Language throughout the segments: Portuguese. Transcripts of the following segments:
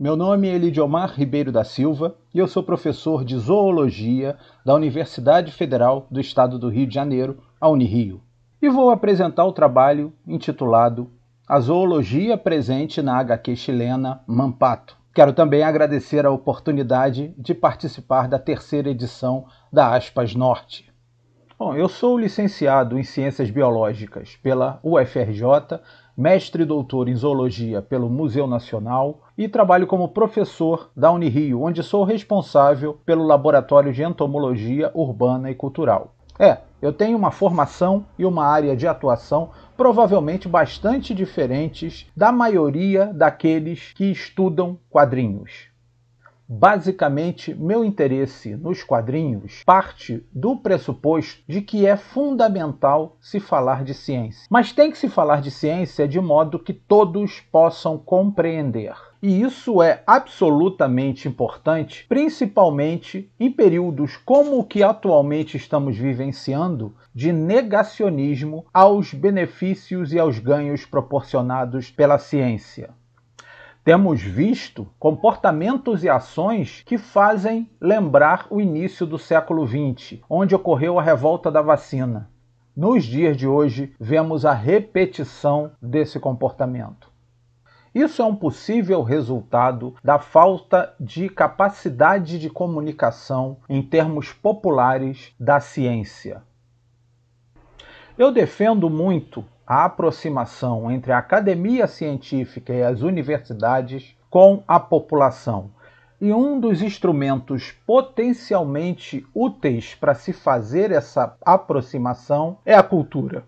Meu nome é Elidiomar Ribeiro da Silva e eu sou professor de Zoologia da Universidade Federal do Estado do Rio de Janeiro, a Unirio. E vou apresentar o trabalho intitulado A Zoologia Presente na HQ Chilena Mampato. Quero também agradecer a oportunidade de participar da terceira edição da Aspas Norte. Bom, eu sou licenciado em Ciências Biológicas pela UFRJ, mestre e doutor em Zoologia pelo Museu Nacional e trabalho como professor da Unirio, onde sou responsável pelo Laboratório de Entomologia Urbana e Cultural. Eu tenho uma formação e uma área de atuação provavelmente bastante diferentes da maioria daqueles que estudam quadrinhos. Basicamente, meu interesse nos quadrinhos parte do pressuposto de que é fundamental se falar de ciência. Mas tem que se falar de ciência de modo que todos possam compreender. E isso é absolutamente importante, principalmente em períodos como o que atualmente estamos vivenciando, de negacionismo aos benefícios e aos ganhos proporcionados pela ciência. Temos visto comportamentos e ações que fazem lembrar o início do século XX, onde ocorreu a revolta da vacina. Nos dias de hoje, vemos a repetição desse comportamento. Isso é um possível resultado da falta de capacidade de comunicação em termos populares da ciência. Eu defendo muito a aproximação entre a academia científica e as universidades com a população. E um dos instrumentos potencialmente úteis para se fazer essa aproximação é a cultura.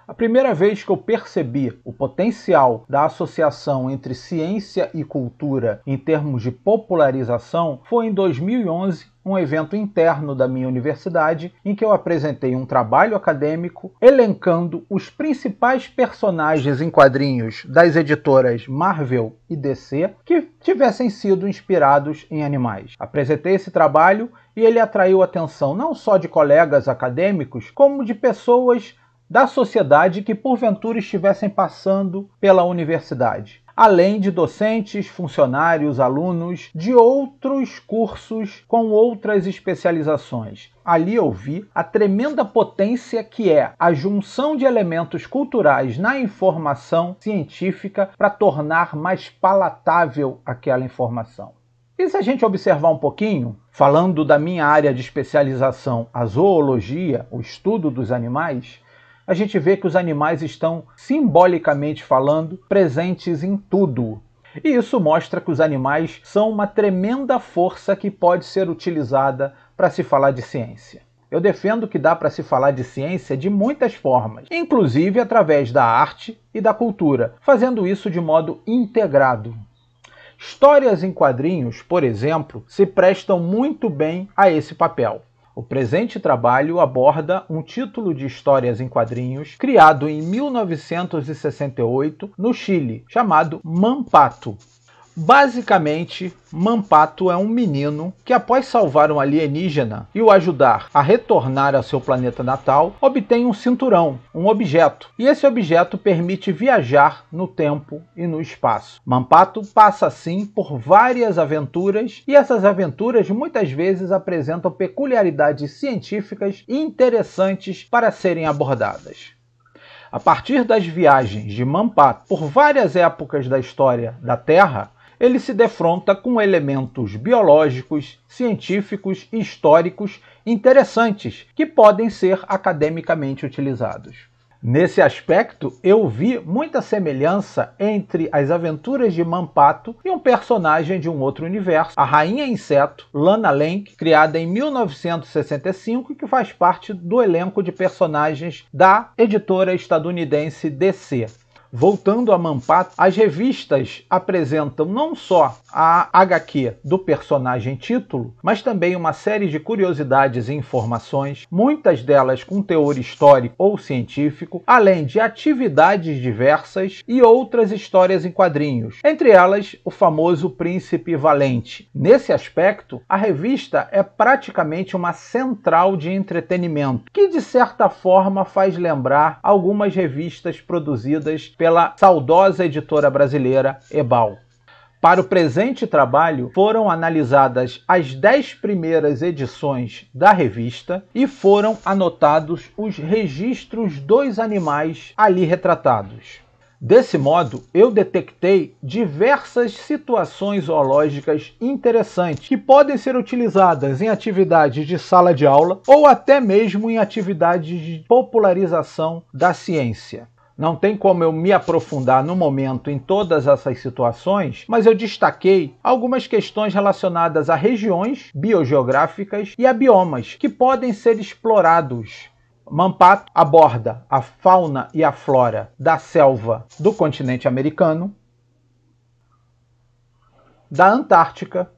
A primeira vez que eu percebi o potencial da associação entre ciência e cultura em termos de popularização foi em 2011, um evento interno da minha universidade, em que eu apresentei um trabalho acadêmico elencando os principais personagens em quadrinhos das editoras Marvel e DC que tivessem sido inspirados em animais. Apresentei esse trabalho e ele atraiu a atenção não só de colegas acadêmicos, como de pessoas da sociedade que porventura estivessem passando pela universidade, além de docentes, funcionários, alunos de outros cursos com outras especializações. Ali eu vi a tremenda potência que é a junção de elementos culturais na informação científica para tornar mais palatável aquela informação. E se a gente observar um pouquinho, falando da minha área de especialização, a zoologia, o estudo dos animais, a gente vê que os animais estão, simbolicamente falando, presentes em tudo. E isso mostra que os animais são uma tremenda força que pode ser utilizada para se falar de ciência. Eu defendo que dá para se falar de ciência de muitas formas, inclusive através da arte e da cultura, fazendo isso de modo integrado. Histórias em quadrinhos, por exemplo, se prestam muito bem a esse papel. O presente trabalho aborda um título de histórias em quadrinhos criado em 1968 no Chile, chamado Mampato. Basicamente, Mampato é um menino que, após salvar um alienígena e o ajudar a retornar ao seu planeta natal, obtém um cinturão, um objeto, e esse objeto permite viajar no tempo e no espaço. Mampato passa assim por várias aventuras, e essas aventuras muitas vezes apresentam peculiaridades científicas interessantes para serem abordadas. A partir das viagens de Mampato por várias épocas da história da Terra, ele se defronta com elementos biológicos, científicos e históricos interessantes que podem ser academicamente utilizados. Nesse aspecto, eu vi muita semelhança entre as aventuras de Mampato e um personagem de um outro universo, a Rainha Inseto, Lana Lang, criada em 1965 e que faz parte do elenco de personagens da editora estadunidense DC. Voltando a Mampato, as revistas apresentam não só a HQ do personagem título, mas também uma série de curiosidades e informações, muitas delas com teor histórico ou científico, além de atividades diversas e outras histórias em quadrinhos, entre elas o famoso Príncipe Valente. Nesse aspecto, a revista é praticamente uma central de entretenimento, que de certa forma faz lembrar algumas revistas produzidas pela saudosa editora brasileira Ebal. Para o presente trabalho, foram analisadas as 10 primeiras edições da revista e foram anotados os registros dos animais ali retratados. Desse modo, eu detectei diversas situações zoológicas interessantes que podem ser utilizadas em atividades de sala de aula ou até mesmo em atividades de popularização da ciência. Não tem como eu me aprofundar no momento em todas essas situações, mas eu destaquei algumas questões relacionadas a regiões biogeográficas e a biomas que podem ser explorados. Mampato aborda a fauna e a flora da selva do continente americano, da Antártica,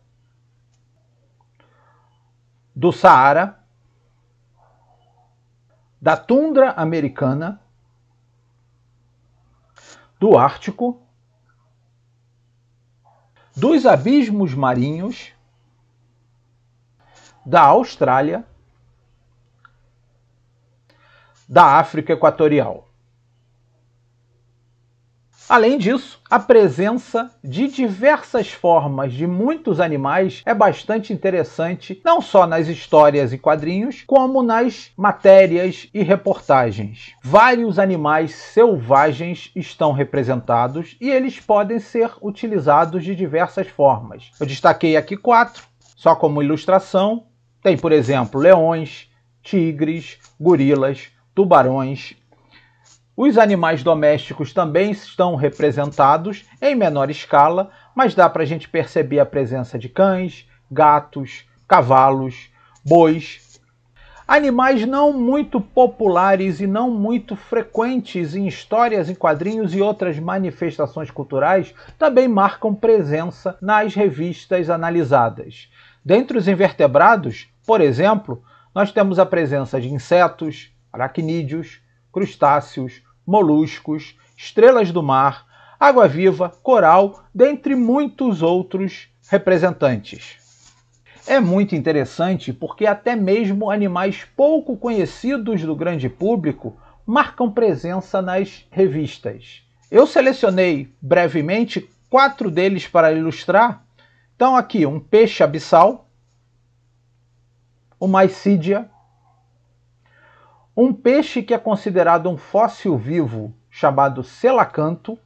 do Saara, da tundra americana, do Ártico, dos abismos marinhos, da Austrália, da África Equatorial. Além disso, a presença de diversas formas de muitos animais é bastante interessante, não só nas histórias e quadrinhos, como nas matérias e reportagens. Vários animais selvagens estão representados e eles podem ser utilizados de diversas formas. Eu destaquei aqui 4, só como ilustração. Tem, por exemplo, leões, tigres, gorilas, tubarões. Os animais domésticos também estão representados em menor escala, mas dá para a gente perceber a presença de cães, gatos, cavalos, bois. Animais não muito populares e não muito frequentes em histórias, em quadrinhos e outras manifestações culturais também marcam presença nas revistas analisadas. Dentre os invertebrados, por exemplo, nós temos a presença de insetos, aracnídeos, crustáceos, moluscos, estrelas do mar, água-viva, coral, dentre muitos outros representantes. É muito interessante porque até mesmo animais pouco conhecidos do grande público marcam presença nas revistas. Eu selecionei brevemente 4 deles para ilustrar. Então aqui, um peixe abissal, uma icídia, um peixe que é considerado um fóssil vivo, chamado selacanto,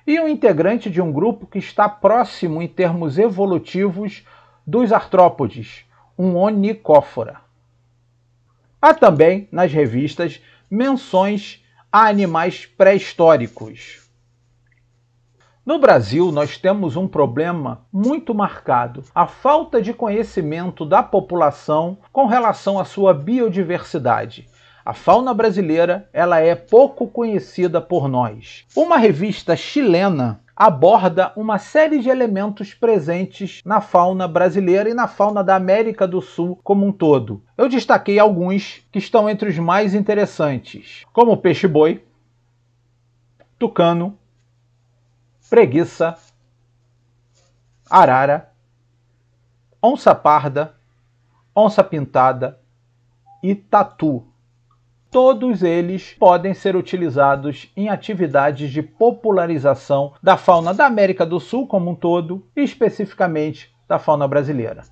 e um integrante de um grupo que está próximo em termos evolutivos dos artrópodes, um onicófora. Há também, nas revistas, menções a animais pré-históricos. No Brasil, nós temos um problema muito marcado: a falta de conhecimento da população com relação à sua biodiversidade. A fauna brasileira, ela é pouco conhecida por nós. Uma revista chilena aborda uma série de elementos presentes na fauna brasileira e na fauna da América do Sul como um todo. Eu destaquei alguns que estão entre os mais interessantes, como o peixe-boi, tucano, preguiça, arara, onça-parda, onça-pintada e tatu. Todos eles podem ser utilizados em atividades de popularização da fauna da América do Sul como um todo e especificamente da fauna brasileira.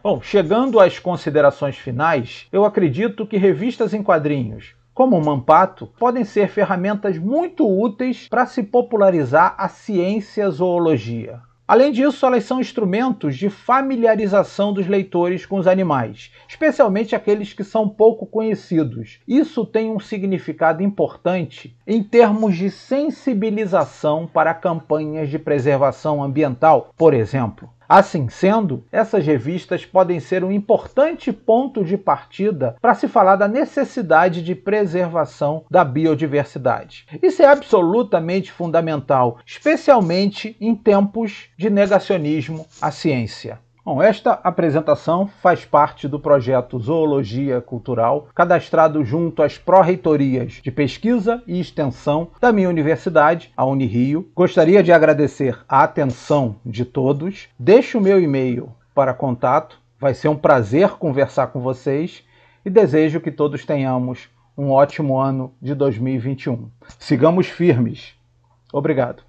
Bom, chegando às considerações finais, eu acredito que revistas em quadrinhos como o Mampato, podem ser ferramentas muito úteis para se popularizar a ciência zoologia. Além disso, elas são instrumentos de familiarização dos leitores com os animais, especialmente aqueles que são pouco conhecidos. Isso tem um significado importante em termos de sensibilização para campanhas de preservação ambiental, por exemplo. Assim sendo, essas revistas podem ser um importante ponto de partida para se falar da necessidade de preservação da biodiversidade. Isso é absolutamente fundamental, especialmente em tempos de negacionismo à ciência. Bom, esta apresentação faz parte do projeto Zoologia Cultural, cadastrado junto às pró-reitorias de pesquisa e extensão da minha universidade, a Unirio. Gostaria de agradecer a atenção de todos. Deixo o meu e-mail para contato, vai ser um prazer conversar com vocês e desejo que todos tenhamos um ótimo ano de 2021. Sigamos firmes. Obrigado.